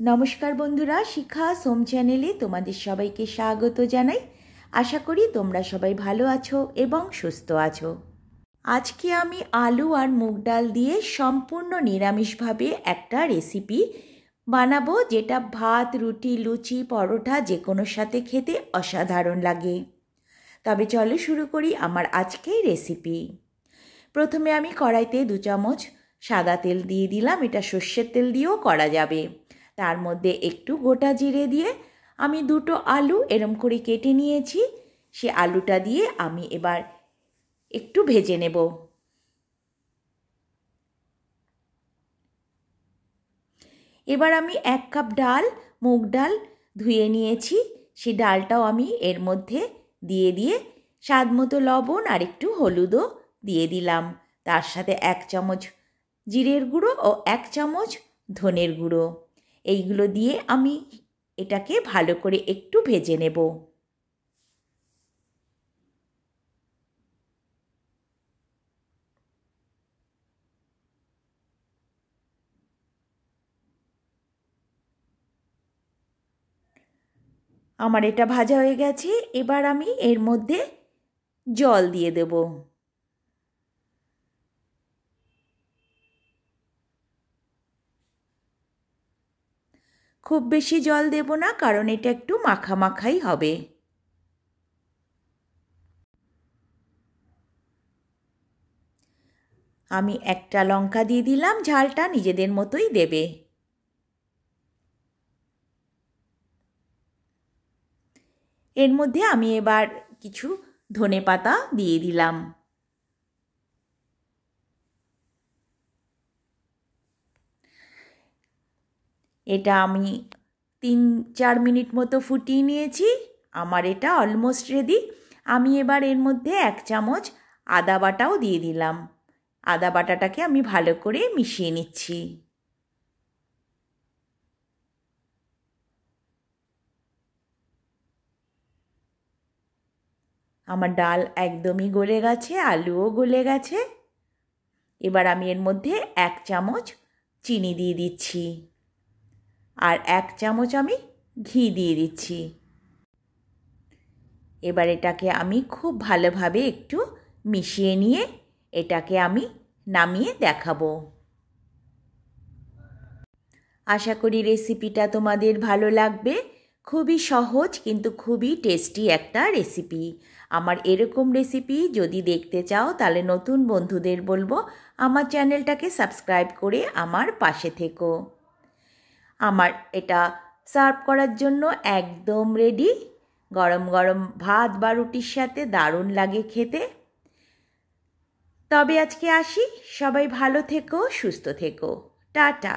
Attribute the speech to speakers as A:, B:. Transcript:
A: নমস্কার বন্ধুরা, শিখা সোম চ্যানেলে তোমাদের সবাইকে স্বাগত জানাই। আশা করি তোমরা সবাই ভালো আছো এবং সুস্থ আছো। আজকে আমি আলু আর মুগ ডাল দিয়ে সম্পূর্ণ নিরামিষভাবে একটা রেসিপি বানাবো, যেটা ভাত, রুটি, লুচি, পরোটা যে কোনোর সাথে খেতে অসাধারণ লাগে। তবে চলো শুরু করি আমার আজকের রেসিপি। প্রথমে আমি কড়াইতে 2 চামচ সাদা তেল দিয়ে দিলাম। এটা সর্ষের তেল দিয়েও করা যাবে। তার মধ্যে একটু গোটা জিরে দিয়ে আমি 2টো আলু এরম করে কেটে নিয়েছি। সে আলুটা দিয়ে আমি এবার একটু ভেজে নেব। এবার আমি 1 কাপ ডাল, মুগ ডাল ধুয়ে নিয়েছি। সেই ডালটাও আমি এর মধ্যে দিয়ে স্বাদ মতো লবণ আর একটু হলুদও দিয়ে দিলাম। তার সাথে 1 চামচ জিরের গুঁড়ো ও 1 চামচ ধনের গুঁড়ো, এইগুলো দিয়ে আমি এটাকে ভালো করে একটু ভেজে নেব। আমার এটা ভাজা হয়ে গেছে। এবার আমি এর মধ্যে জল দিয়ে দেব। খুব বেশি জল দেব না, কারণ এটা একটু মাখা মাখাই হবে। আমি একটা লঙ্কা দিয়ে দিলাম, ঝালটা নিজেদের মতোই দেবে। এর মধ্যে আমি এবার কিছু ধনেপাতা দিয়ে দিলাম। এটা আমি 3-4 মিনিট মতো ফুটিয়ে নিয়েছি। আমার এটা অলমোস্ট রেডি। আমি এবার এর মধ্যে 1 চামচ আদা বাটাও দিয়ে দিলাম। আদা বাটাটাকে আমি ভালো করে মিশিয়ে নিচ্ছি। আমার ডাল একদমই গলে গেছে, আলুও গলে গেছে। এবার আমি এর মধ্যে 1 চামচ চিনি দিয়ে দিচ্ছি আর 1 চামচ আমি ঘি দিয়ে দিচ্ছি। এবার এটাকে আমি খুব ভালোভাবে একটু মিশিয়ে নিয়ে এটাকে আমি নামিয়ে দেখাবো। আশা করি রেসিপিটা তোমাদের ভালো লাগবে। খুবই সহজ কিন্তু খুবই টেস্টি একটা রেসিপি। আমার এরকম রেসিপি যদি দেখতে চাও তাহলে নতুন বন্ধুদের বলবো আমার চ্যানেলটাকে সাবস্ক্রাইব করে আমার পাশে থেকো। আমার এটা সার্ভ করার জন্য একদম রেডি। গরম গরম ভাত বা রুটির সাথে দারুণ লাগে খেতে। তবে আজকে আসি। সবাই ভালো থেকো, সুস্থ থেকো। টাটা।